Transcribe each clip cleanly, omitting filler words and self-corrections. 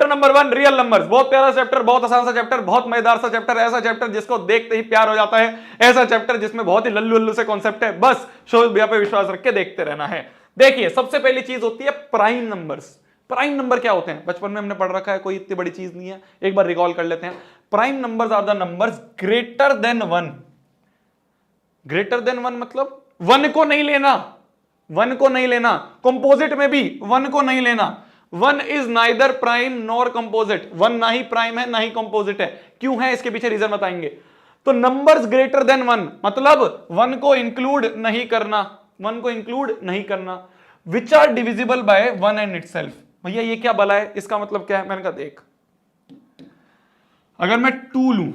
Chapter number 1 real numbers, बहुत प्यारा chapter, बहुत आसान सा चैप्टर, बहुत मजेदार सा चैप्टर, ऐसा चैप्टर जिसको देखते ही प्यार हो जाता है, ऐसा चैप्टर जिसमें बहुत ही लल्लू लल्लू से कॉन्सेप्ट है, बस शोध भैया पे विश्वास रख के देखते रहना है। देखिए सबसे पहली चीज होती है प्राइम नंबर्स। प्राइम नंबर क्या होते हैं, बचपन में हमने पढ़ रखा है, कोई इतनी बड़ी चीज नहीं है, एक बार रिकॉल कर लेते हैं। Prime numbers are the numbers greater than 1। Greater than 1 मतलब 1 को नहीं लेना, 1 को नहीं लेना, कंपोजिट में भी 1 को नहीं लेना। 1 is neither prime nor composite, 1 ना ही प्राइम है ना ही कंपोजिट है। क्यों है, इसके पीछे रीजन बताएंगे। तो नंबर्स ग्रेटर देन 1 मतलब 1 को इंक्लूड नहीं करना, 1 को इंक्लूड नहीं करना। Which are divisible by 1 and itself. भैया ये क्या बला है, इसका मतलब क्या है, मैंने कहा देख, अगर मैं 2 लूं,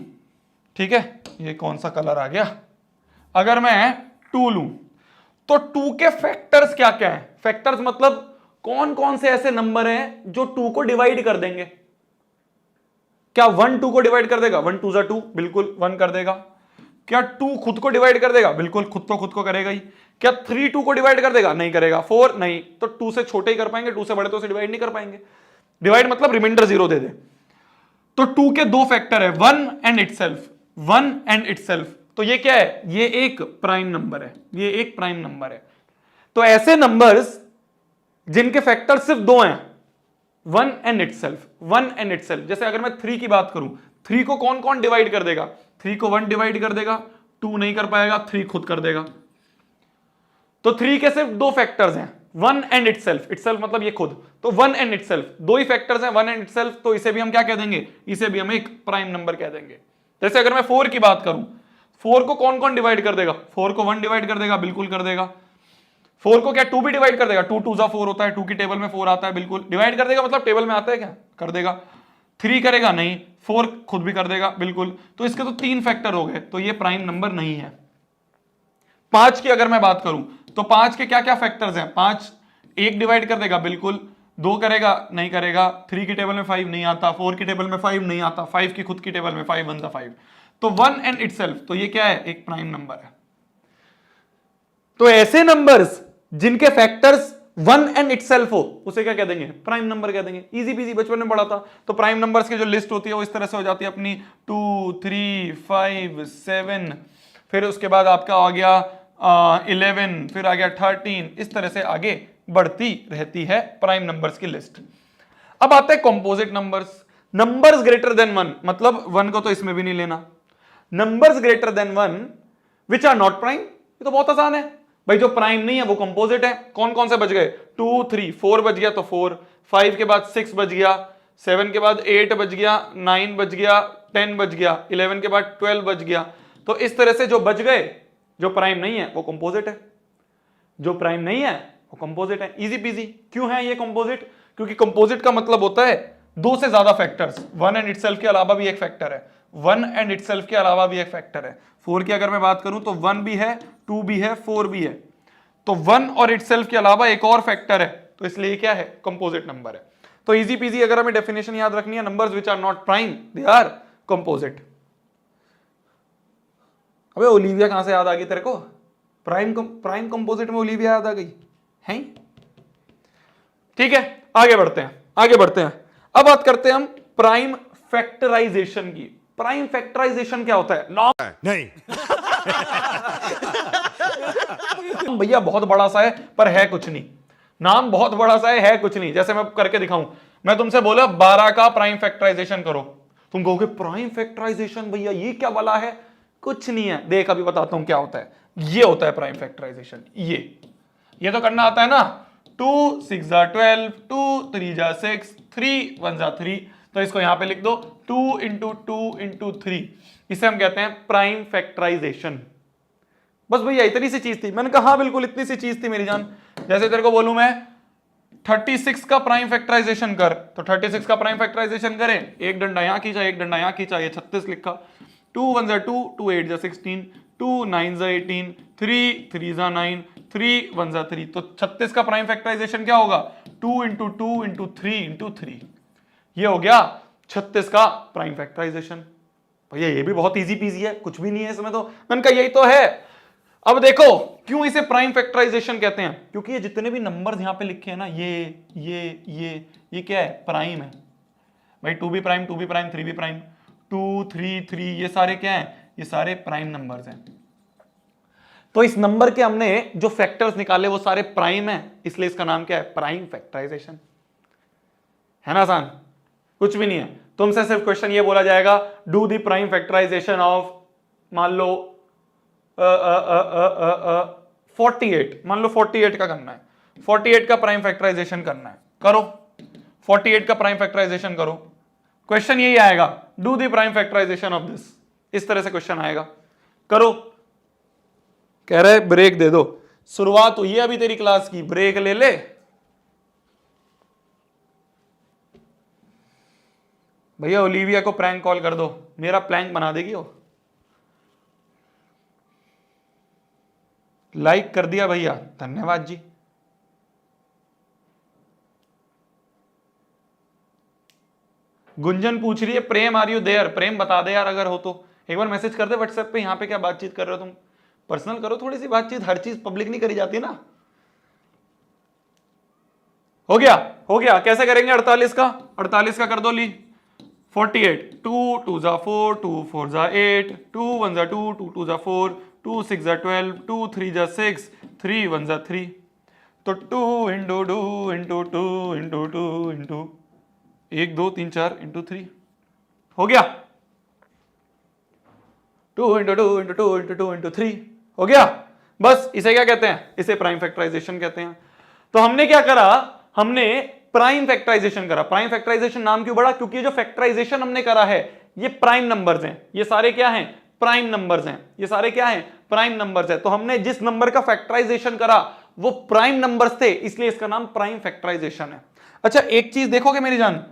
ठीक है, ये कौन सा कलर आ गया, अगर मैं 2 लूं तो 2 के फैक्टर्स क्या क्या है। फैक्टर्स मतलब कौन कौन से ऐसे नंबर हैं जो 2 को डिवाइड कर देंगे। क्या 1 2 को डिवाइड कर देगा, 1 2 जा 2, बिल्कुल 1 कर देगा। क्या 2 खुद को डिवाइड कर देगा, बिल्कुल खुद को करेगा ही। क्या 3 2 को डिवाइड कर देगा, नहीं करेगा। 4 नहीं, तो 2 से छोटे ही कर पाएंगे, 2 से बड़े तो उसे डिवाइड नहीं कर पाएंगे। डिवाइड मतलब रिमाइंडर 0 दे दे। तो 2 के 2 फैक्टर है, 1 एंड इटसेल्फ, 1 एंड इटसेल्फ। तो ये क्या है, ये एक प्राइम नंबर है, ये एक प्राइम नंबर है। तो ऐसे नंबर्स जिनके फैक्टर सिर्फ 2 हैं, 1 एंड इटसेल्फ, 1 एंड इटसेल्फ। जैसे अगर मैं 3 की बात करूं, 3 को कौन कौन डिवाइड कर देगा, 3 को 1 डिवाइड कर देगा, 2 नहीं कर पाएगा, 3 खुद कर देगा। तो 3 के सिर्फ 2 फैक्टर्स हैं, 1 एंड इटसेल्फ, इटसेल्फ मतलब ये खुद, तो 1 एंड इटसेल्फ, 2 ही फैक्टर्स हैं, 1 एंड इटसेल्फ। तो इसे भी हम क्या कह देंगे, इसे भी हम एक प्राइम नंबर कह देंगे। जैसे अगर मैं 4 की बात करूं, 4 को कौन कौन डिवाइड कर देगा, 4 को 1 डिवाइड कर देगा, बिल्कुल कर देगा। 4 को क्या 2 भी डिवाइड कर देगा, 2 2 जा 4 होता है, 2 की टेबल में 4 आता है, बिल्कुल डिवाइड कर देगा, मतलब टेबल में आता है क्या, कर देगा। 3 करेगा, नहीं। 4 खुद भी कर देगा, बिल्कुल। तो इसके तो 3 फैक्टर हो गए, तो ये प्राइम नंबर नहीं है। 5 की अगर मैं बात करूं तो 5 के क्या क्या फैक्टर्स हैं, 5 1 डिवाइड कर देगा, बिल्कुल। 2 करेगा, नहीं करेगा। 3 की टेबल में 5 नहीं आता, 4 की टेबल में 5 नहीं आता, 5 की खुद की टेबल में 5 1 5। तो 1 एंड इटसेल्फ, तो ये क्या है, एक प्राइम नंबर है। तो ऐसे नंबर्स जिनके फैक्टर्स 1 एंड इटसेल्फ हो, उसे क्या कह देंगे, प्राइम नंबर कह देंगे। इजी पीजी, बचपन में पढ़ा था। तो प्राइम नंबर्स की जो लिस्ट होती है वो इस तरह से हो जाती है अपनी, 2 3 5 7, फिर उसके बाद आपका आ गया 11, फिर आ गया 13, इस तरह से आगे बढ़ती रहती है प्राइम नंबर्स की लिस्ट। अब आते हैं composite numbers. Numbers greater than 1 मतलब 1 को तो इसमें भी नहीं लेना। Numbers greater than 1 which are not prime, ये तो बहुत आसान है भाई, जो प्राइम नहीं है वो कंपोजिट है। कौन कौन से बच गए, 2 3 4 बच गया तो 4, 5 के बाद 6 बच गया, 7 के बाद 8 बच गया, 9 बच गया, 10 बच गया, 11 के बाद 12 बच गया। तो इस तरह से जो बच गए, जो प्राइम नहीं है वो कंपोजिट है, जो प्राइम नहीं है वो कंपोजिट है। Easy PG. क्यों है ये कंपोजिट, क्योंकि कंपोजिट का मतलब होता है 2 से ज्यादा फैक्टर्स, 1 एंड इटसेल्फ के अलावा भी एक फैक्टर है, 1 एंड इटसेल्फ के अलावा भी एक फैक्टर है। 4 की अगर मैं बात करूं तो 1 भी है, 2 भी है, 4 भी है। तो 1 और इटसेल्फ के अलावा एक और फैक्टर है, तो इसलिए क्या है, कंपोजिट नंबर है। तो इजी पीजी अगर हमें डेफिनेशन याद रखनी है, numbers which are not prime they are composite. अबे ओलिविया कहां से याद आ गई तेरे को, प्राइम कंपोजिट में ओलिविया याद आ गई है। ठीक है, आगे बढ़ते हैं, आगे बढ़ते हैं। अब बात करते हैं हम प्राइम फैक्टराइजेशन की। प्राइम फैक्टराइजेशन क्या होता है, नहीं भैया बहुत बड़ा सा है पर है कुछ नहीं, नाम बहुत बड़ा सा है कुछ नहीं। जैसे मैं करके दिखाऊं, मैं तुमसे बोला 12 का प्राइम फैक्टराइजेशन करो, तुम कहोगे प्राइम फैक्टराइजेशन भैया ये क्या वाला है, कुछ नहीं है। देख अभी बताता हूं क्या होता है। ये होता है प्राइम फैक्टराइजेशन, ये तो करना आता है ना, 2 6 जा 12, 2 3 जा 6, 3 1 जा 3। तो इसको यहां पे लिख दो 2 इंटू 2 इंटू 3, इसे हम कहते हैं प्राइम फैक्टराइजेशन। बस भैया इतनी सी चीज थी। मैंने कहा हाँ बिल्कुल इतनी सी चीज थी मेरी जान। जैसे तेरे को बोलूं मैं 36 का प्राइम फैक्टराइजेशन कर, तो 36 का प्राइम फैक्टराइजेशन करें, एक डंडा यहां खींचा, एक डंडा यहां खींचा, ये 36 लिखा। 2 1 जा 2, 2 8 जा 16, 2 9 जा 18, 3 3 जा 9, 3 1 जा 3। तो 36 का प्राइम फैक्टराइजेशन क्या होगा, 2 इंटू 2 इंटू 3 इंटू 3। ये हो गया 36 का प्राइम फैक्टराइजेशन। भैया ये भी बहुत इजी पीजी है, कुछ भी नहीं है इसमें। तो मैंने कहा यही तो है। अब देखो क्यों इसे प्राइम फैक्टराइजेशन कहते हैं, क्योंकि ये जितने भी नंबर्स यहां पे लिखे हैं ना, ये क्या है, प्राइम है। भाई 2b', 2b', 3b', 2, 3, 3, ये सारे क्या हैं? ये सारे प्राइम नंबर्स हैं। तो इस नंबर के हमने जो फैक्टर्स निकाले वो सारे प्राइम हैं, इसलिए इसका नाम क्या है? Prime factorisation. है ना आसान? कुछ भी नहीं है। तुमसे सिर्फ क्वेश्चन ये बोला जाएगा, do the prime factorisation of, मान लो 48, मान लो 48 का करना है, 48 का प्राइम फैक्टराइजेशन करना है, करो 48 का प्राइम फैक्टराइजेशन करो। क्वेश्चन यही आएगा, do the prime factorisation of this, इस तरह से क्वेश्चन आएगा, करो। कह रहे ब्रेक दे दो, शुरुआत हुई है अभी तेरी क्लास की, ब्रेक ले ले। भैया ओलिविया को प्रैंक कॉल कर दो, मेरा प्लैंक बना देगी वो। लाइक कर दिया भैया, धन्यवाद जी। गुंजन पूछ रही है प्रेम आर यू देयर? प्रेम बता दे यार अगर हो तो, एक बार मैसेज कर दे व्हाट्सएप पे। यहां पे क्या बातचीत कर रहे हो तुम? पर्सनल करो थोड़ी सी बातचीत, हर चीज पब्लिक नहीं करी जाती ना। हो गया? हो गया। कैसे करेंगे 48 का? 48 का कर दो ली 48, 2 2 जा 4, 2 4 जा 8, 2 1 जा 2, 2 2 जा 4, 2 6 जा 12, 2 3 जा 6, 3 1 जा 3। तो 2 into 2 into 2 into 2 into 1 2 3 4 into 3 हो गया। 2 इंटू 2 इंटू 2 इंटू 2 इंटू 3 हो गया। बस इसे क्या कहते हैं? इसे प्राइम फैक्टराइजेशन कहते हैं। तो हमने क्या करा? हमने प्राइम फैक्टराइजेशन करा। प्राइम फैक्टराइजेशन नाम क्यों पड़ा? क्योंकि जो फैक्टराइजेशन हमने करा है ये प्राइम नंबर्स हैं। ये सारे क्या हैं? प्राइम नंबर्स हैं। ये सारे क्या हैं? प्राइम नंबर्स हैं। तो हमने जिस नंबर का फैक्टराइजेशन करा वो प्राइम नंबर्स थे, इसलिए इसका नाम प्राइम फैक्टराइजेशन है। अच्छा एक चीज देखोगे मेरी जान,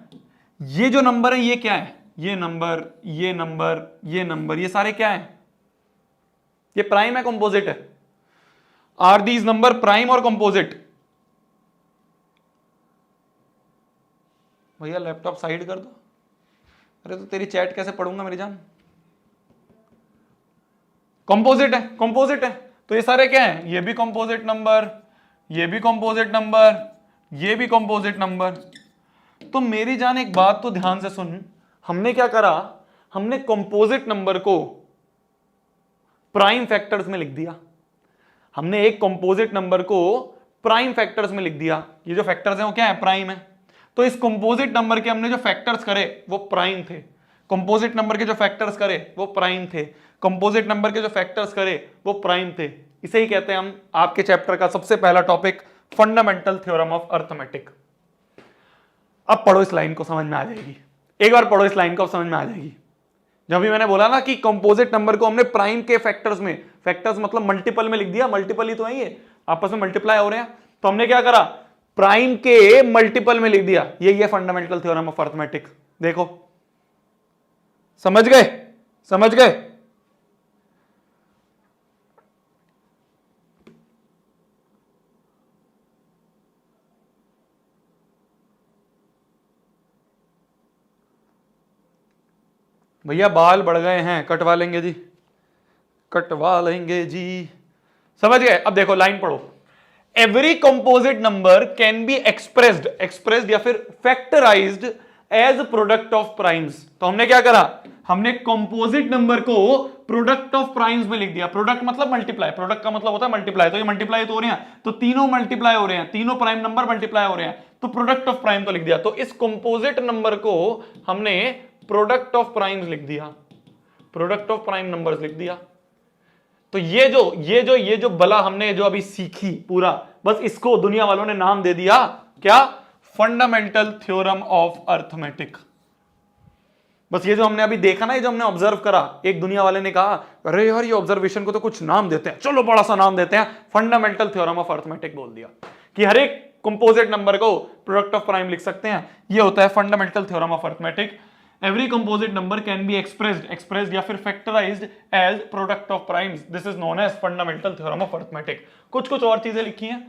ये जो नंबर है ये क्या है? ये नंबर, ये नंबर, ये नंबर, ये सारे क्या है? ये प्राइम है, कंपोजिट है? आर दीज नंबर प्राइम और कंपोजिट? भैया लैपटॉप साइड कर दो। अरे तो तेरी चैट कैसे पढ़ूंगा मेरी जान? कंपोजिट है, कंपोजिट है। तो ये सारे क्या है? ये भी कंपोजिट नंबर, ये भी कंपोजिट नंबर, ये भी कंपोजिट नंबर। तो मेरी जान एक बात तो ध्यान से सुन, हमने क्या करा? हमने कंपोजिट नंबर को प्राइम फैक्टर्स में लिख दिया। हमने एक कंपोजिट नंबर को प्राइम फैक्टर्स में लिख दिया। ये जो फैक्टर्स हैं वो क्या है? प्राइम है। तो इस कंपोजिट नंबर के हमने जो फैक्टर्स करे वो प्राइम थे। कंपोजिट नंबर के जो फैक्टर्स करे वो प्राइम थे। कंपोजिट नंबर के जो फैक्टर्स करे वो प्राइम थे। इसे ही कहते हैं हम, आपके चैप्टर का सबसे पहला topic, fundamental theorem of arithmetic. अब पढ़ो इस लाइन को, समझ में आ जाएगी। एक बार पढ़ो इस लाइन को, समझ में आ जाएगी। जब भी मैंने बोला ना कि कंपोजिट नंबर को हमने प्राइम के फैक्टर्स में, फैक्टर्स मतलब मल्टीपल में लिख दिया, मल्टीपल ही तो है ये, आपस में मल्टीप्लाई हो रहे हैं। तो हमने क्या करा? प्राइम के मल्टीपल में लिख दिया। यही है फंडामेंटल थ्योरम ऑफ अर्थमेटिक। देखो, समझ गए? समझ गए? भैया बाल बढ़ गए हैं, कटवा लेंगे जी, कटवा लेंगे जी। समझ गए? अब देखो लाइन पढ़ो। Every composite number can be expressed, expressed या फिर factorised as product of primes. तो हमने क्या करा? हमने कंपोजिट नंबर को प्रोडक्ट ऑफ प्राइम्स में लिख दिया। प्रोडक्ट मतलब मल्टीप्लाई, प्रोडक्ट का मतलब होता है मल्टीप्लाई। तो ये मल्टीप्लाई तो हो रहे हैं, तो तीनों मल्टीप्लाई हो रहे हैं, तीनों प्राइम नंबर मल्टीप्लाई हो रहे हैं, तो प्रोडक्ट ऑफ प्राइम तो लिख दिया। तो इस कंपोजिट नंबर को हमने प्रोडक्ट ऑफ प्राइम्स लिख दिया, प्रोडक्ट ऑफ प्राइम नंबर्स लिख दिया। तो ये जो बला हमने जो अभी सीखी पूरा, बस इसको दुनिया वालों ने नाम दे दिया क्या? Fundamental theorem of arithmetic. बस ये जो हमने अभी देखा ना, ये जो हमने ऑब्जर्व करा, एक दुनिया वाले ने कहा अरे यार ये ऑब्जर्वेशन को तो कुछ नाम देते हैं, चलो बड़ा सा नाम देते हैं, फंडामेंटल थ्योरम ऑफ अर्थमेटिक बोल दिया कि हर एक कंपोजिट नंबर को प्रोडक्ट ऑफ प्राइम लिख सकते हैं। ये होता है fundamental theorem of arithmetic. Every composite number can be expressed या फिर factorized as product of primes. This is known as fundamental theorem of arithmetic. कुछ और चीजें लिखी हैं।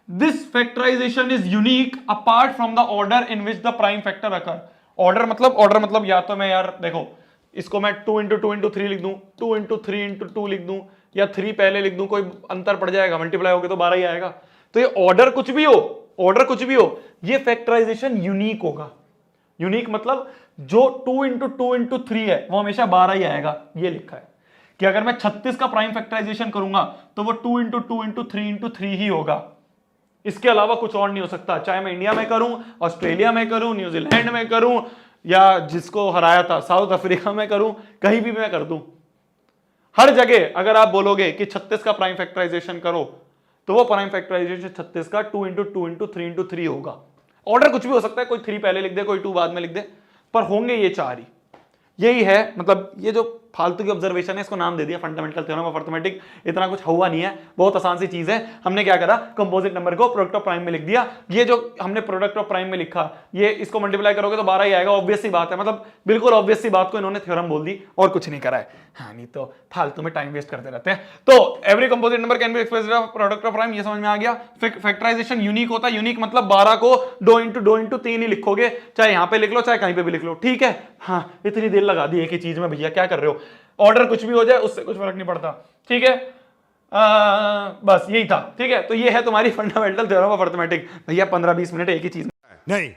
This factorization is unique apart from the order in which the prime factor occur. Order मतलब या तो मैं यार देखो, इसको मैं 2 into 2 into 3 लिख दूं, 2 into 3 into 2 लिख दूं, या 3 पहले लिख दूं, कोई अंतर पड़ जाएगा, मल्टीप्लाई होगे तो 12 ही आएगा। तो ये ऑर्डर कुछ भी हो, ये फैक्टराइजेशन यूनिक होगा। यूनिक मतलब जो 2 इंटू 2 इंटू 3 है वो हमेशा 12 ही आएगा। ये लिखा है कि अगर मैं 36 का प्राइम फैक्टराइजेशन करूंगा तो वो 2 इंटू 2 इंटू 3 इंटू 3 ही होगा, इसके अलावा कुछ और नहीं हो सकता। चाहे मैं इंडिया में करूं, ऑस्ट्रेलिया में करूं, न्यूजीलैंड में करूं, या जिसको हराया था साउथ अफ्रीका में करूं, कहीं भी मैं कर दूं, हर जगह अगर आप बोलोगे कि 36 का प्राइम फैक्टराइजेशन करो तो वो प्राइम फैक्टराइजेशन 36 का 2 इंटू 2 इंटू 3 इंटू 3 होगा। ऑर्डर कुछ भी हो सकता है, कोई 3 पहले लिख दे, कोई 2 बाद में लिख दे, पर होंगे ये 4 ही। यही है, मतलब ये जो फालतू की ऑब्जर्वेशन है इसको नाम दे दिया फंडामेंटल थ्योरम ऑफ अरिथमेटिक। इतना कुछ हुआ नहीं है, बहुत आसान सी चीज है। हमने क्या करा, कंपोजिट नंबर को प्रोडक्ट ऑफ प्राइम में लिख दिया। ये जो हमने प्रोडक्ट ऑफ प्राइम में लिखा, ये इसको मल्टीप्लाई करोगे तो 12 ही आएगा। ऑब्वियस सी बात है, मतलब बिल्कुल ऑब्वियस सी बात को इन्होंने थ्योरम बोल दी और कुछ नहीं करा है। हाँ, नहीं तो फालतू में टाइम वेस्ट करते रहते हैं। तो every composite number can be expressed of product of prime, ये समझ में आ गया। फैक्टराइजेशन यूनिक होता है, यूनिक मतलब 12 को 2 इंटू 3 ही लिखोगे, चाहे यहां पे लिख लो चाहे कहीं पे भी लिख लो, ठीक है। हाँ, इतनी देर लगा दी एक ही चीज में, भैया क्या कर रहे हो। ऑर्डर कुछ भी हो जाए उससे कुछ फर्क नहीं पड़ता, ठीक है। बस यही था, ठीक है। तो ये है तुम्हारी फंडामेंटल थ्योरम ऑफ अरिथमेटिक। भैया 15-20 मिनट एक ही चीज नहीं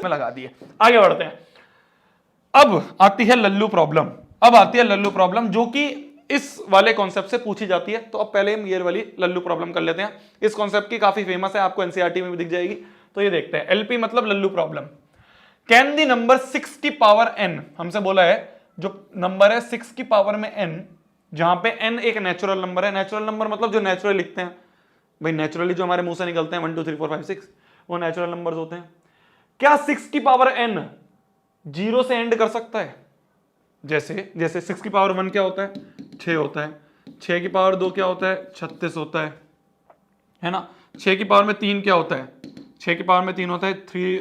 में लगा दिए। आगे बढ़ते हैं। अब आती है लल्लू प्रॉब्लम। अब आती है लल्लू प्रॉब्लम जो कि इस वाले कॉन्सेप्ट से पूछी जाती है। तो अब पहले हम ये वाली लल्लू प्रॉब्लम कर लेते हैं। इस कॉन्सेप्ट की काफी फेमस है, आपको एनसीईआरटी में भी दिख जाएगी। तो ये देखते हैं, एलपी मतलब Lallu problem. Can the number 6 की पावर n, हमसे बोला है जो नंबर है 6 की पावर में n, जहां पे n एक नेचुरल नंबर है। नेचुरल नंबर मतलब जो नेचुरली लिखते हैं भाई, नेचुरली जो हमारे मुंह से निकलते हैं 1 2 3 4 5 6, वो नेचुरल नंबर्स होते हैं। क्या 6 की पावर n 0 से एंड कर सकता है? जैसे जैसे 6 की पावर 1 क्या होता है, 6 होता है। 6 की पावर 2 क्या होता है, 36 होता है ना। 6 की पावर में 3 क्या होता है, 6 की पावर में 3 होता है 3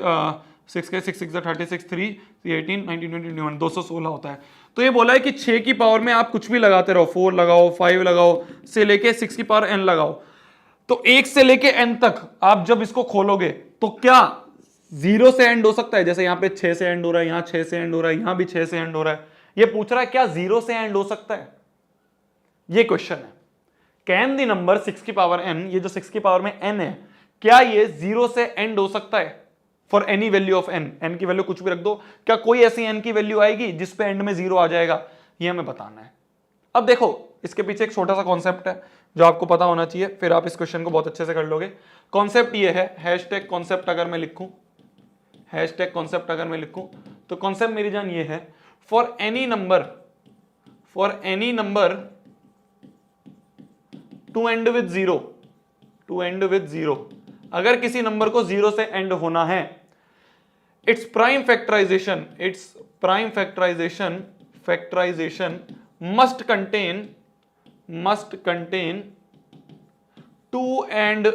6 के 6 6 36 3 18 19 20 21 216 होता है। तो ये बोला है कि 6 की पावर में आप कुछ भी लगाते रहो, 4 लगाओ, 5 लगाओ, से लेके 6 की पावर n लगाओ। तो 1 से लेके n तक आप जब इसको खोलोगे तो क्या 0 से एंड हो सकता है? जैसे यहां पे 6 से एंड हो रहा है, यहां 6 से एंड हो रहा है, यहां भी 6 से एंड हो रहा है। ये पूछ रहा है क्या 0 से एंड हो सकता है, ये क्वेश्चन है। कैन दी नंबर 6 की पावर n, ये जो 6 की पावर में n है, क्या ये 0 से एंड हो सकता है for any value of n? n की वैल्यू कुछ भी रख दो, क्या कोई ऐसी n की वैल्यू आएगी जिस पे एंड में 0 आ जाएगा? ये हमें बताना है। अब देखो, इसके पीछे एक छोटा सा कॉन्सेप्ट है जो आपको पता होना चाहिए, फिर आप इस क्वेश्चन को बहुत अच्छे से कर लोगे। कॉन्सेप्ट ये है, हैशटैग कॉन्सेप्ट अगर मैं लिखूं, हैशटैग कॉन्सेप्ट अगर मैं लिखूं तो कॉन्सेप्ट मेरी जान ये है, for any number to end with 0, to end with 0, अगर किसी नंबर को 0 से एंड होना है, its prime factorisation must contain 2 and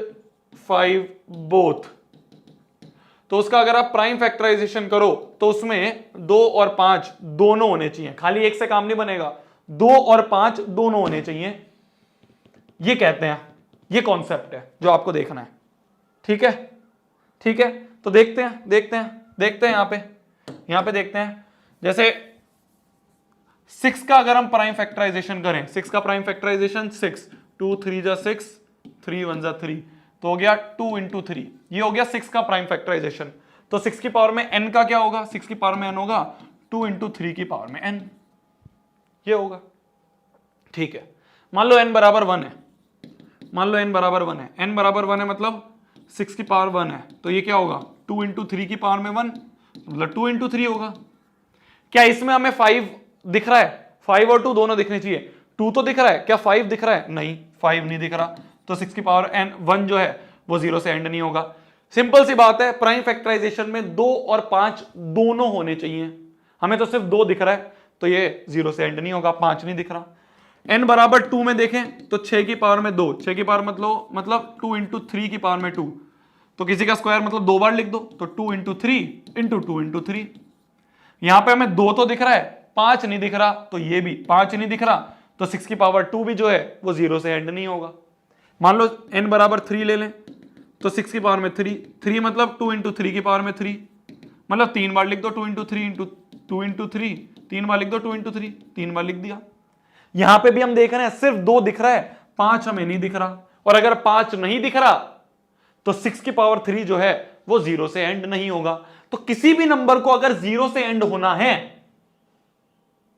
5 both. तो उसका अगर आप प्राइम फैक्टराइजेशन करो तो उसमें 2 और 5 दोनों होने चाहिए, खाली एक से काम नहीं बनेगा, 2 और 5 दोनों होने चाहिए। ये कहते हैं, ये कॉन्सेप्ट है जो आपको देखना है, ठीक है। ठीक है, तो देखते हैं यहां पे देखते हैं। जैसे 6 का अगर हम प्राइम फैक्टराइजेशन करें, 6 का प्राइम फैक्टराइजेशन 6, 2 3 जा 6, 3 1 जा 3, तो हो गया 2 इंटू 3। ये हो गया 6 का प्राइम फैक्टराइजेशन। तो 6 की पावर में n का क्या होगा, 6 की पावर में n होगा 2 इंटू 3 की पावर में n, ये होगा, ठीक है। मान लो n बराबर 1 है, n बराबर 1 है मतलब 6 की पावर 1 है, तो ये क्या होगा 2 इंटू 3 की पावर में 1, मतलब 2 इंटू 3 होगा। क्या इसमें हमें 5 दिख रहा है? 5 और 2 दोनों दिखने चाहिए। 2 तो दिख रहा है, क्या 5 दिख रहा है? नहीं, 5 नहीं दिख रहा। तो 6 की पावर n 1 जो है वो 0 से एंड नहीं होगा। सिंपल सी बात है, प्राइम फैक्टराइजेशन में 2 और 5 दोनों होने चाहिए, हमें तो सिर्फ 2 दिख रहा है, तो ये 0 से एंड नहीं होगा, 5 नहीं दिख रहा। n बराबर 2 में देखें तो 6 की पावर में 2, 6 की पावर मतलब 2 इंटू 3 की पावर में 2, तो किसी का स्क्वायर मतलब 2 बार लिख दो, तो 2 इंटू 3 इंटू 2 इंटू 3। यहां पे हमें 2 तो दिख रहा है, 5 नहीं दिख रहा, तो ये भी 5 नहीं दिख रहा, तो 6 की पावर 2 भी जो है वो 0 से एंड नहीं होगा। मान लो n बराबर 3 ले लें, तो 6 की पावर में 3 मतलब 2 इंटू 3 की पावर में 3, मतलब 3 बार लिख दो 2 इंटू 3 इंटू 2 इंटू 3, 3 बार लिख दो 2 इंटू 3, 3 बार लिख दिया। यहां पे भी हम देख रहे हैं सिर्फ 2 दिख रहा है, 5 हमें नहीं दिख रहा, और अगर 5 नहीं दिख रहा तो 6 की पावर 3 जो है वो 0 से एंड नहीं होगा। तो किसी भी नंबर को अगर 0 से एंड होना है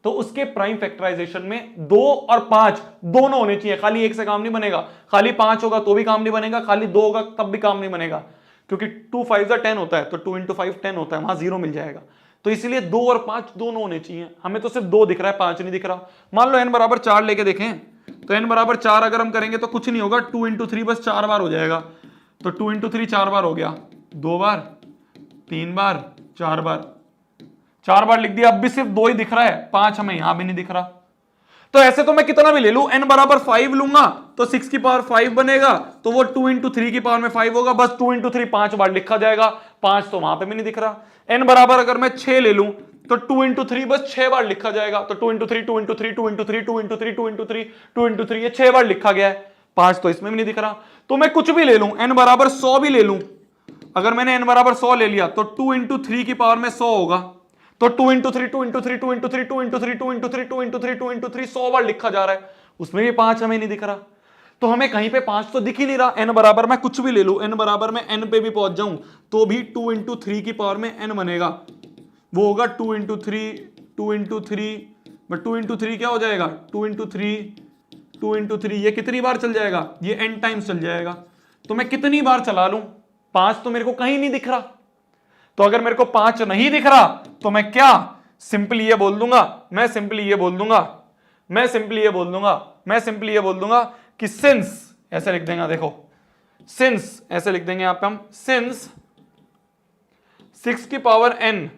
तो उसके प्राइम फैक्टराइजेशन में 2 और 5 दोनों होने चाहिए, खाली एक से काम नहीं बनेगा। खाली 5 होगा तो भी काम नहीं बनेगा, खाली 2 होगा तब भी काम नहीं बनेगा, क्योंकि 2 5 10 होता है, तो 2 × 5 10 होता है, वहां 0 मिल जाएगा। तो इसलिए 2 और 5 दोनों होने चाहिए। हमें तो सिर्फ 2 दिख रहा है, 5 नहीं दिख रहा। मान लो n बराबर 4 लेके देखें, तो n बराबर 4 अगर हम करेंगे तो कुछ नहीं होगा, 2 × 3 बस 4 बार हो जाएगा। तो 2 × 3 4 बार हो गया, 2 बार, 3 बार, 4 बार, 4 बार लिख दिया। अब भी सिर्फ 2 ही दिख रहा है, 5 हमें यहां भी नहीं दिख रहा। तो ऐसे तो मैं कितना भी ले लूं, n बराबर 5 लूंगा तो 6 की पावर 5 बनेगा, तो वो 2 × 3 की पावर में 5 होगा, बस 2 × 3 5 बार लिखा जाएगा, 5 तो वहां पे भी नहीं दिख रहा। n बराबर अगर मैं 6 ले लूं तो 2 × 3 बस 6 बार लिखा जाएगा, तो 2 × 3 2 × 3 2 × 3 2 × 3 2 × 3 2 × 3 ये 6 बार लिखा गया है, 5 तो इसमें भी नहीं दिख रहा। तो मैं कुछ भी ले लूं, n बराबर 100 भी ले लूं, अगर मैंने n बराबर 100 ले लिया तो 2 × 3 की पावर में 100 होगा, तो 2 × 3 2 × 3 2 × 3 2 × 3 2 × 3 2 × 3 2 × 3 100 बार लिखा जा रहा है, उसमें भी 5 हमें नहीं दिख रहा। तो हमें कहीं पे 5 तो दिख ही नहीं रहा। n बराबर मैं कुछ भी ले लूं, n बराबर मैं n पे भी पहुंच जाऊं तो भी 2 × 3 की पावर में n बनेगा, वो होगा 2 × 3 2 × 3, बट 2 × 3 क्या हो जाएगा, 2 × 3 2 × 3, ये कितनी बार चल जाएगा, ये n टाइम्स चल जाएगा। तो मैं कितनी बार चला लूं, 5 तो मेरे को कहीं नहीं दिख रहा। तो अगर मेरे को 5 नहीं दिख रहा तो मैं क्या सिंपली ये बोल दूंगा, मैं सिंपली ये बोल दूंगा कि सिंस, ऐसे लिख देंगे, देखो सिंस ऐसे लिख देंगे यहां पे हम, सिंस 6 की पावर n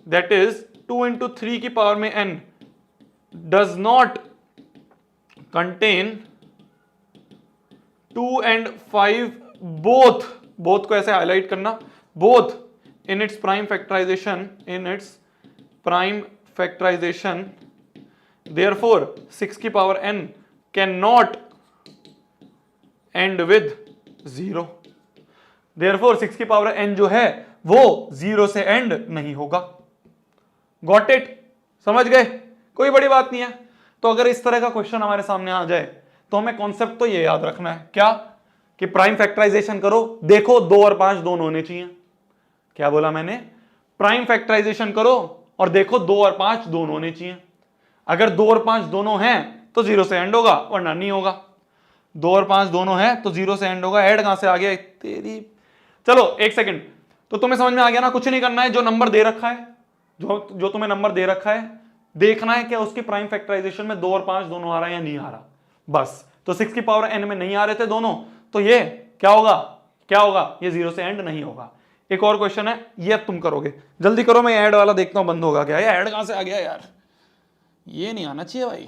दैट इज 2 × 3 की पावर में n does not contain 2 and 5 both को ऐसे हाईलाइट करना, both in its prime factorization, therefore 6 की power n cannot end with 0, therefore 6 की पावर n जो है वो 0 से एंड नहीं होगा। गॉट इट, समझ गए, कोई बड़ी बात नहीं है। तो अगर इस तरह का क्वेश्चन हमारे सामने आ जाए तो हमें कॉन्सेप्ट तो ये याद रखना है, क्या, कि प्राइम फैक्टराइजेशन करो, देखो 2 और 5 दोनों होने चाहिए। क्या बोला मैंने, प्राइम फैक्टराइजेशन करो और देखो 2 और 5 दोनों होने चाहिए। अगर 2 और 5 दोनों हैं तो 0 से एंड होगा, वरना नहीं होगा। 2 और 5 दोनों हैं तो 0 से एंड होगा। ऐड कहां से आ गया तेरी, चलो एक सेकंड, तो तुम्हें समझ में आ गया ना, कुछ नहीं करना है, जो नंबर दे रखा है, जो तुम्हें नंबर दे रखा है, देखना है क्या उसकी प्राइम फैक्टराइजेशन में 2 और 5 दोनों आ रहा है या नहीं आ रहा, बस। तो 6 की पावर n में नहीं आ रहे थे दोनों, तो ये क्या होगा, ये 0 से एंड नहीं होगा। एक और क्वेश्चन है, ये अब तुम करोगे, जल्दी करो, मैं ऐड वाला देखता हूं बंद होगा क्या। ये ऐड कहां से आ गया यार, ये नहीं आना चाहिए भाई,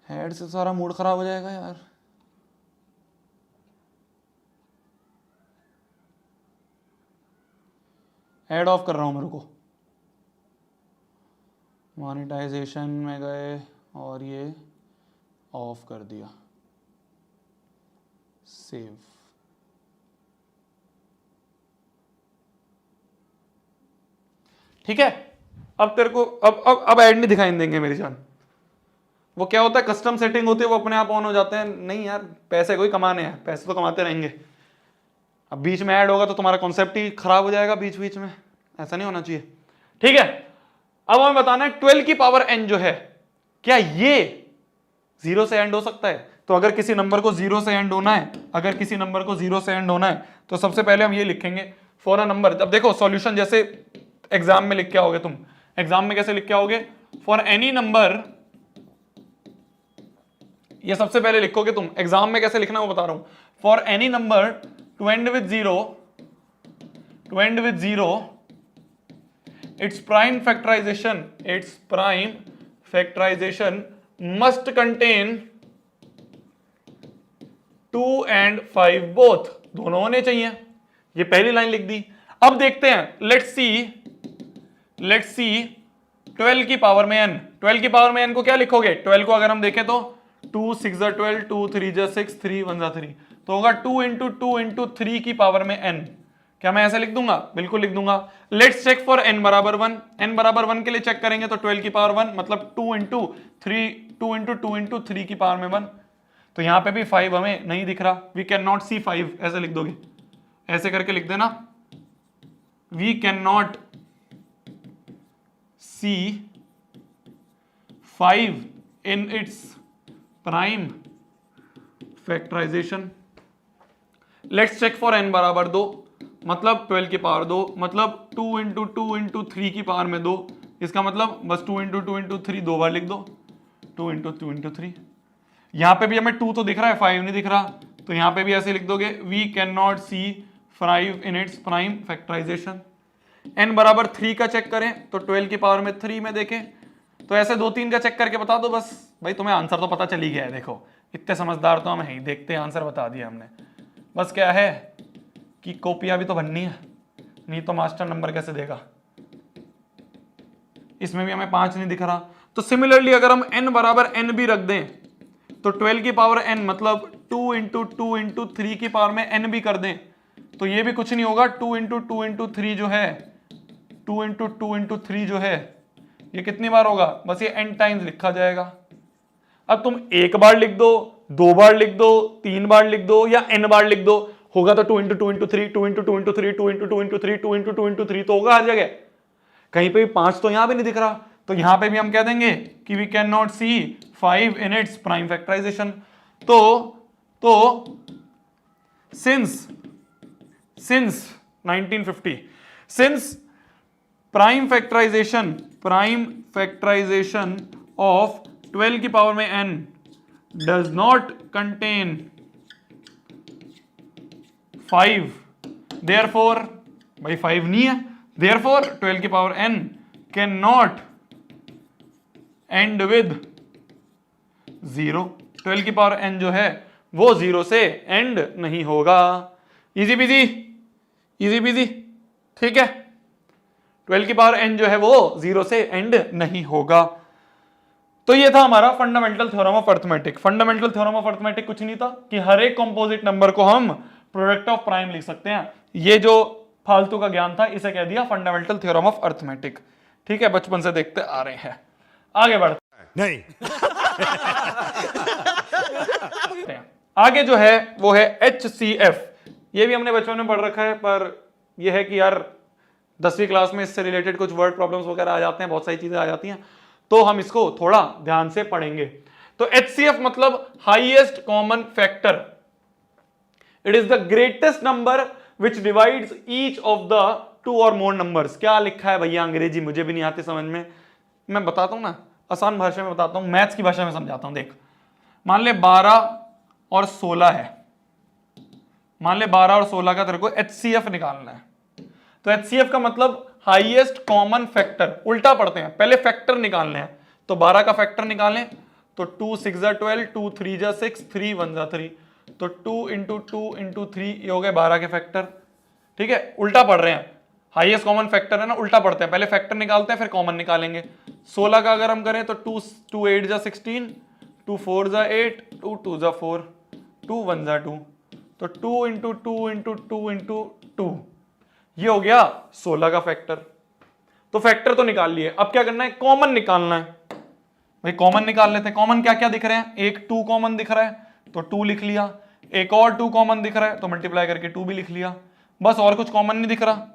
ऐड से सारा मूड खराब हो जाएगा यार। ऐड ऑफ कर रहा हूं, मेरे को मॉनेटाइजेशन में गए और ये ऑफ कर दिया, सेव। ठीक है, अब तेरे को अब ऐड नहीं दिखाई देंगे मेरी जान। वो क्या होता है, कस्टम सेटिंग होती है, वो अपने आप ऑन हो जाते हैं। नहीं यार, पैसे कोई कमाने हैं, पैसे तो कमाते रहेंगे। अब बीच में ऐड होगा तो तुम्हारा कॉन्सेप्ट ही खराब हो जाएगा बीच बीच में, ऐसा नहीं होना चाहिए। ठीक है, अब हमें बताना है 12 की पावर n जो है, क्या ये 0 से एंड हो सकता है। तो अगर किसी नंबर को 0 से एंड होना है, अगर किसी नंबर को 0 से एंड होना है तो सबसे पहले हम ये लिखेंगे फॉर अ नंबर। अब देखो सॉल्यूशन जैसे एग्जाम में लिख के आओगे तुम, एग्जाम में कैसे लिख के आओगे, फॉर एनी नंबर, ये सबसे पहले लिखोगे तुम। एग्जाम में कैसे लिखना है वो बता रहा हूं, for any number to end with zero, its prime factorization must contain 2 and 5 both, दोनों होने चाहिए। ये पहली लाइन लिख दी। अब देखते हैं, लेट्स सी 12 की पावर में n, 12 की पावर में n को क्या लिखोगे, 12 को अगर हम देखें तो 2 6 12, 2 3 6, 3 1 3, तो होगा 2 × 2 × 3 की पावर में n। क्या मैं ऐसे लिख दूंगा, बिल्कुल लिख दूंगा। लेट्स चेक फॉर n बराबर 1, n बराबर 1 के लिए चेक करेंगे तो 12 की पावर 1 मतलब 2 × 2 × 3 की पावर में 1, तो यहां पे भी 5 हमें नहीं दिख रहा, वी कैन नॉट सी 5, ऐसे लिख दोगे, ऐसे करके लिख देना, we can not see 5 in its prime factorisation. Let's check for n बराबर 2, मतलब 12 की पावर 2, मतलब 2 इंटू 2 इंटू 3 की पावर में 2, इसका मतलब बस 2 इंटू 2 इंटू 3 दो बार लिख दो, 2 इंटू 2 इंटू 3। यहां पे भी हमें 2 तो दिख रहा है, 5 नहीं दिख रहा, तो यहां पे भी ऐसे लिख दोगे, we can not see 5 in its prime factorisation. n बराबर 3 का चेक करें तो 12 की पावर में 3 में देखें, तो ऐसे 2-3 का चेक करके बता दो बस, भाई तुम्हें आंसर तो पता चल ही गया है। देखो इतने समझदार तो हम हैं ही, देखते हैं आंसर बता दिया हमने। बस क्या है कि कॉपियां भी तो बननी है, नहीं तो मास्टर नंबर कैसे देगा। इसमें भी हमें 5 नहीं दिख रहा, तो सिमिलरली अगर हम n बराबर n भी रख दें तो 12 की पावर n मतलब 2 इंटू 2 इंटू 3 की पावर में n भी कर दें, तो ये भी कुछ नहीं होगा, 2 इंटू 2 इंटू 3 जो है, 2 इंटू 2 इंटू 3 जो है, ये कितनी बार होगा, बस ये n टाइम्स लिखा जाएगा। अब तुम एक बार लिख दो, 2 बार लिख दो, 3 बार लिख दो या n बार लिख दो, होगा तो 2 into 2 into 3, 2 into 2 into 3, 2 into 2 into 3, 2 into 2 into 3 तो होगा हर जगह। कहीं पे भी 5 तो यहां भी नहीं दिख रहा, तो यहां पे भी हम कह देंगे कि we can not see 5 in its prime factorization. तो since 1950, since prime factorisation of 12 की पावर में n does not contain 5, therefore, भाई 5 नहीं है, देयरफॉर 12 की power n can not end with 0। 12 की पावर n जो है वो 0 से एंड नहीं होगा। इजी बिजी, ठीक है। 12 की पावर n जो है वो 0 से एंड नहीं होगा। तो ये था हमारा fundamental theorem of arithmetic. Fundamental theorem of arithmetic कुछ नहीं था कि हर एक कंपोजिट नंबर को हम प्रोडक्ट ऑफ प्राइम लिख सकते हैं। ये जो फालतू का ज्ञान था इसे कह दिया फंडामेंटल थ्योरम ऑफ अर्थमेटिक। ठीक है, बचपन से देखते आ रहे हैं, आगे बढ़ते नहीं। आगे जो है वो है HCF। ये भी हमने बचपन में पढ़ रखा है, पर यह है कि यार 10वीं क्लास में इससे रिलेटेड कुछ वर्ड प्रॉब्लम्स वगैरह आ जाते हैं, बहुत सारी चीजें आ जाती हैं, तो हम इसको थोड़ा ध्यान से पढ़ेंगे। तो HCF मतलब highest common factor. It is the greatest number which divides each of the 2 और मोर नंबर्स। क्या लिखा है भैया, अंग्रेजी मुझे भी नहीं आती समझ में, मैं बताता हूं ना, आसान भाषा में बताता हूं, मैथ्स की भाषा में समझाता हूं। देख, मान ले 12 और 16 है, मान ले 12 और 16 का तेरे को HCF निकालना है। तो HCF का मतलब हाईएस्ट कॉमन फैक्टर। उल्टा पढ़ते हैं, पहले फैक्टर निकालने हैं, तो 12 का फैक्टर निकालें तो 2 6 12, 2 3 6, 3 1 3, तो 2 इंटू 2 इंटू 3, ये हो गए 12 के फैक्टर। ठीक है, उल्टा पढ़ रहे हैं, हाईएस्ट कॉमन फैक्टर है ना, उल्टा पढ़ते हैं, पहले फैक्टर निकालते हैं फिर कॉमन निकालेंगे। 16 का अगर हम करें तो 2 8 16, 2 4 8, 2 2 4, 2 1 2, तो 2 इंटू 2 इंटू 2 इंटू 2, ये हो गया 16 का फैक्टर। तो फैक्टर तो निकाल लिए, अब क्या करना है, कॉमन निकालना है। भाई कॉमन निकाल लेते हैं। कॉमन क्या क्या दिख रहे हैं, एक 2 कॉमन दिख रहा है तो 2 लिख लिया, एक और 2 कॉमन दिख रहा है तो मल्टीप्लाई करके 2 भी लिख लिया, बस और कुछ कॉमन नहीं दिख रहा।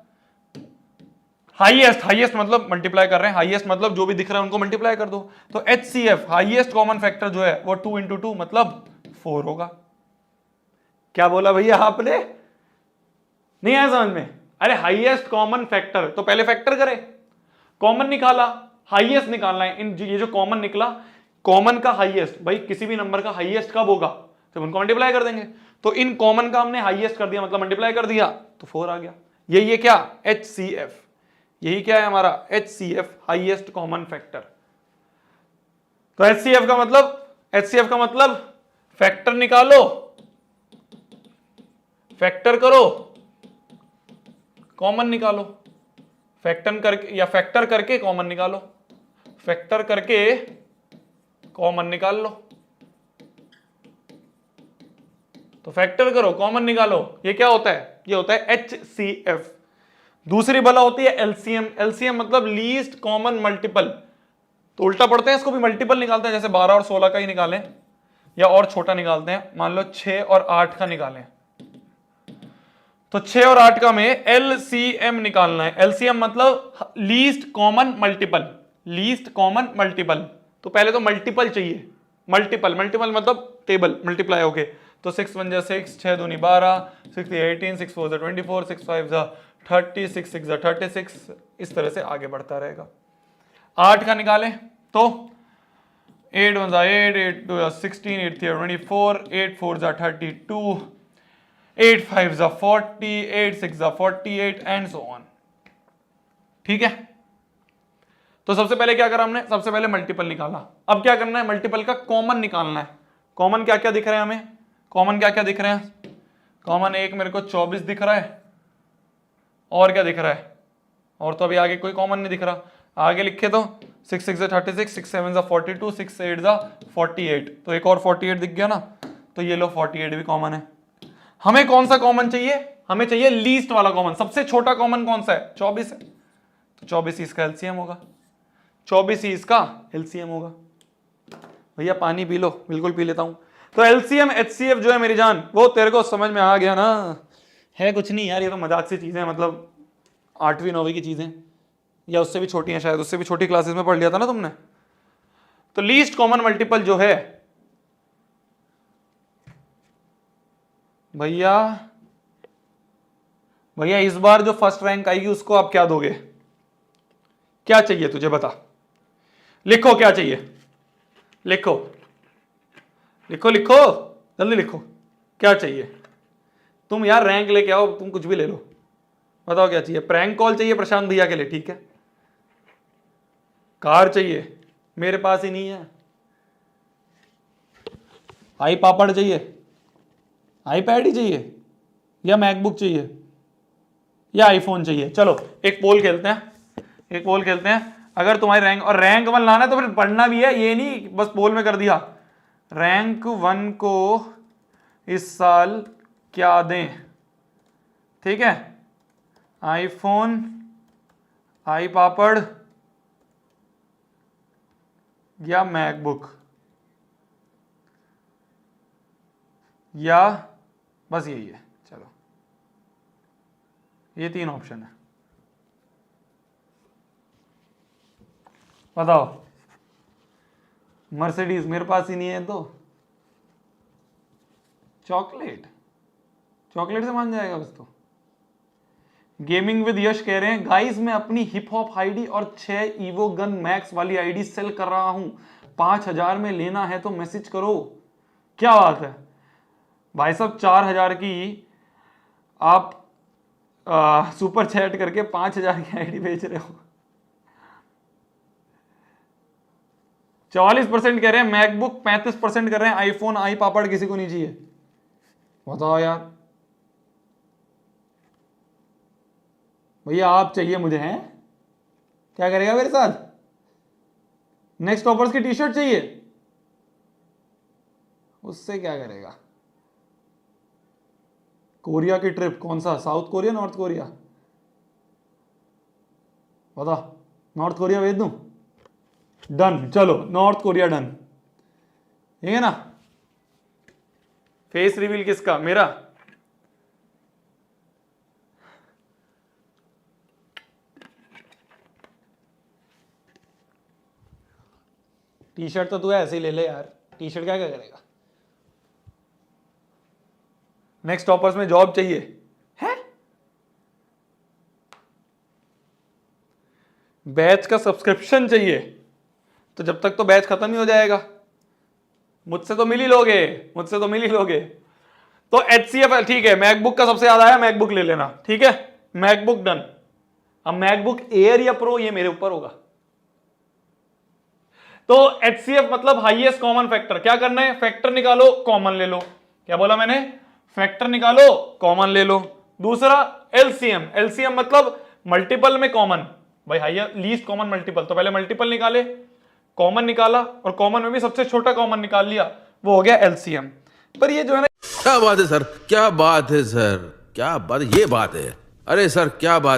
हाईएस्ट मतलब मल्टीप्लाई कर रहे हैं, हाईएस्ट मतलब जो भी दिख रहा है उनको मल्टीप्लाई कर दो। तो HCF हाईएस्ट कॉमन फैक्टर जो है वो 2 इंटू 2 मतलब 4 होगा। क्या बोला भैया आपने, नहीं आया समझ में? अरे हाईएस्ट कॉमन फैक्टर, तो पहले फैक्टर करे, कॉमन निकाला, हाईएस्ट निकालना है। इन ये जो कॉमन निकला, कॉमन का हाईएस्ट, भाई किसी भी नंबर का हाईएस्ट कब होगा, जब उनको मल्टीप्लाई कर देंगे। तो इन कॉमन का हमने हाईएस्ट कर दिया, मतलब मल्टीप्लाई कर दिया, तो 4 आ गया। यही है क्या, HCF। यही क्या है हमारा HCF, हाईएस्ट कॉमन फैक्टर। तो HCF का मतलब फैक्टर निकालो, फैक्टर करो, कॉमन निकालो, फैक्टर करके या फैक्टर करके कॉमन निकालो, फैक्टर करके कॉमन निकाल लो। तो फैक्टर करो, कॉमन निकालो, ये क्या होता है, ये होता है HCF। दूसरी बला होती है LCM। LCM मतलब लीस्ट कॉमन मल्टीपल। तो उल्टा पढ़ते हैं, इसको भी मल्टीपल निकालते हैं, जैसे 12 और 16 का ही निकालें या और छोटा निकालते हैं, मान लो 6 और 8 का निकालें, तो 6 और 8 का में एलसीएम निकालना है। एलसीएम मतलब least common multiple, least common multiple. तो पहले तो मल्टीपल चाहिए, मल्टीपल, मल्टीपल मतलब टेबल मल्टीप्लाई हो गए। तो 6 1 6, 6 2 12, 6 3 18, 6 4 24, 6 5 30, 6 6 36, इस तरह से आगे बढ़ता रहेगा। 8 का निकालें तो 8 1 8, 8 2 16, 8 3 24, 8 4 32, 8 5 40, 8 6 48 एंड सो ऑन। ठीक है, तो सबसे पहले क्या करा हमने, सबसे पहले मल्टीपल निकाला। अब क्या करना है, मल्टीपल का कॉमन निकालना है। कॉमन क्या क्या दिख रहे हैं हमें, कॉमन क्या क्या दिख रहे हैं, कॉमन एक मेरे को 24 दिख रहा है, और क्या दिख रहा है, और तो अभी आगे कोई कॉमन नहीं दिख रहा। आगे लिखे तो 6 6 36, 6 7 42, 6 8 48, तो एक और 48 दिख गया ना, तो ये लो 48 भी कॉमन है। हमें कौन सा कॉमन चाहिए, हमें चाहिए लीस्ट वाला कॉमन। सबसे छोटा कॉमन कौन सा है, 24 है, तो 24 इसका एलसीएम होगा, 24 इसका एलसीएम होगा। भैया पानी पी लो, बिल्कुल पी लेता हूं। तो एलसीएम एचसीएफ जो है मेरी जान, वो तेरे को समझ में आ गया ना, है कुछ नहीं यार, ये तो मजाक सी चीजें हैं, मतलब 8वीं 9वीं की चीजें, या उससे भी छोटी हैं शायद, उससे भी छोटी क्लासेस में पढ़ लिया था ना तुमने। तो लीस्ट कॉमन मल्टीपल जो है भैया, भैया इस बार जो फर्स्ट रैंक आएगी उसको आप क्या दोगे, क्या चाहिए तुझे बता, लिखो क्या चाहिए, लिखो लिखो लिखो, जल्दी लिखो क्या चाहिए। तुम यार रैंक लेके आओ, तुम कुछ भी ले लो, बताओ क्या चाहिए। प्रैंक कॉल चाहिए प्रशांत भैया के लिए, ठीक है। कार चाहिए, मेरे पास ही नहीं है। आई पापड़ चाहिए, आईपैड ही चाहिए, या मैकबुक चाहिए, या आईफोन चाहिए। चलो एक पोल खेलते हैं, एक पोल खेलते हैं। अगर तुम्हारी रैंक, और रैंक 1 लाना है तो फिर पढ़ना भी है, ये नहीं बस पोल में कर दिया। रैंक 1 को इस साल क्या दें, ठीक है, आईफोन, आई पापड़ या मैकबुक, या बस यही है। चलो ये 3 ऑप्शन है, बताओ। मर्सिडीज मेरे पास ही नहीं है, तो चॉकलेट, चॉकलेट से मान जाएगा बस। तो गेमिंग विद यश कह रहे हैं गाइस, मैं अपनी हिप हॉप आईडी और 6 ईवो गन मैक्स वाली आईडी सेल कर रहा हूं, 5000 में लेना है तो मैसेज करो। क्या बात है भाई साहब, 4000 की आप सुपर चैट करके 5000 की आईडी बेच रहे हो। 44% कह रहे हैं मैकबुक, 35% कर रहे हैं आईफोन, आई पापड़ किसी को नहीं चाहिए। बताओ यार भैया, आप चाहिए मुझे हैं, क्या करेगा मेरे साथ। नेक्स्ट टॉपर्स की टी शर्ट चाहिए, उससे क्या करेगा। कोरिया की ट्रिप, कौन सा, साउथ कोरिया नॉर्थ कोरिया, बता। नॉर्थ कोरिया भेज दूं, डन, चलो नॉर्थ कोरिया डन, ठीक है ना। फेस रिवील किसका, मेरा। टी शर्ट तो तू ऐसे ही ले ले यार, टी शर्ट क्या क्या करेगा। नेक्स्ट टॉपर्स में जॉब चाहिए है, बैच का सब्सक्रिप्शन चाहिए, तो जब तक तो बैच खत्म ही हो जाएगा। मुझसे तो मिल ही लोगे, मुझसे तो मिल ही लोगे। तो एचसीएफ ठीक है, मैकबुक का सबसे ज्यादा है, मैकबुक ले लेना, ठीक है, मैकबुक डन। अब मैकबुक एयर या प्रो, ये मेरे ऊपर होगा। तो एचसीएफ मतलब हाईएस्ट कॉमन फैक्टर। क्या करना है, फैक्टर निकालो, कॉमन ले लो। क्या बोला मैंने, फैक्टर निकालो, कॉमन ले लो। दूसरा एलसीएम, एलसीएम मतलब मल्टीपल में कॉमन, भाई हाईएस्ट लीस्ट कॉमन मल्टीपल। तो पहले मल्टीपल निकाले, कॉमन निकाला, और कॉमन में भी सबसे छोटा कॉमन निकाल लिया, वो हो गया एलसीएम। पर ये जो है ना, क्या बात है सर, क्या बात है सर, क्या बात, ये बात है, अरे सर क्या बात।